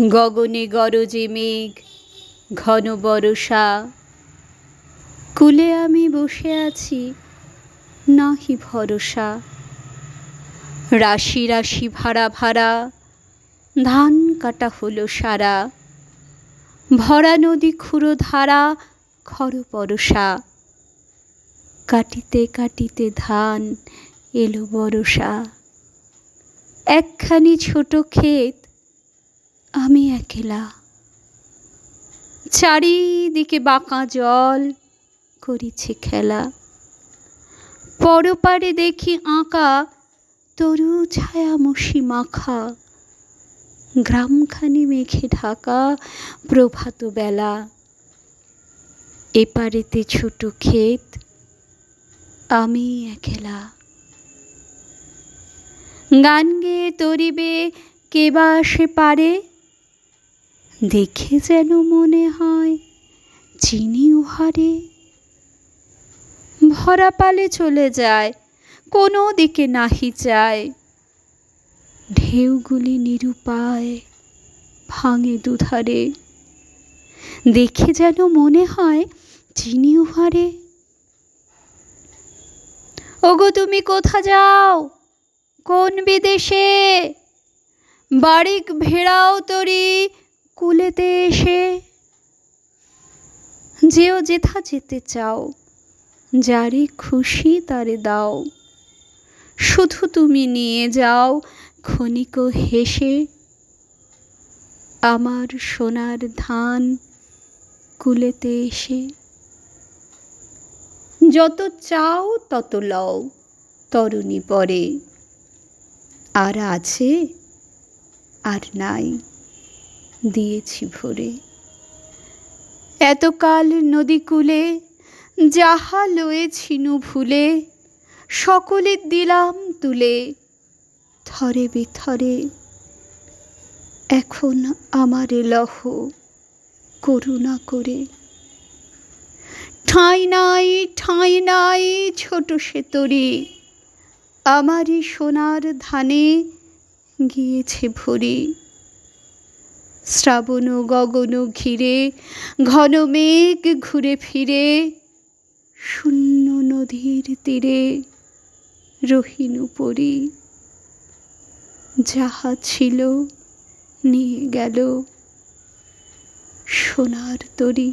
গগনে গরজে মেঘ, ঘন বরষা। কূলে আমি বসে আছি, নাহি ভরসা। রাশি রাশি ভাড়া ভাড়া, ধান কাটা হলো সারা। ভরা নদী ক্ষুরধারা, খর পরশা। কাটিতে কাটিতে ধান এলো বরষা। একখানি ছোট ক্ষেত, আমি একলা। চারিদিকে বাঁকা জল করিছে খেলা। পরপারে দেখি আঁকা তরু ছায়া মসি মাখা। গ্রামখানি মেঘে ঢাকা, প্রভাত বেলা। এপারেতে ছোট ক্ষেত, আমি একলা। গান গেয়ে তরিবে কে বা সে পারে, দেখে যেন মনে হয় চিনি উহারে। ভরা পালে চলে যায়, কোনো দিকে নাহি চায়। ঢেউগুলি নিরুপায় ভাঙে দুধারে, দেখে যেন মনে হয় চিনি উহারে। ওগো তুমি কোথা যাও, কোন বিদেশে? বারিক ভেড়াও তরি কূলেতে এসে। যেও যেথা যেতে চাও, যারে খুশি তারে দাও। শুধু তুমি নিয়ে যাও ক্ষণিক হেসে। আমার সোনার ধান কূলেতে এসে। যত চাও তত লও, তরুণী পরে। আর আছে আর নাই, দিয়েছি ভরে। এতকাল নদী কূলে যাহা লয়েছিনু ভুলে, সকলে দিলাম তুলে থরে বিথরে। এখন আমারে লহ করুণা করে। ঠাঁই নাই ঠাঁই নাই ছোট সে তরি, আমারই সোনার ধানে গিয়েছে ভরি। শ্রাবণ গগন ঘিরে, ঘন মেঘ ঘুরে ফিরে। শূন্য নদীর তীরে রহিনু পরি। যাহা ছিল নিয়ে গেল সোনার তরি।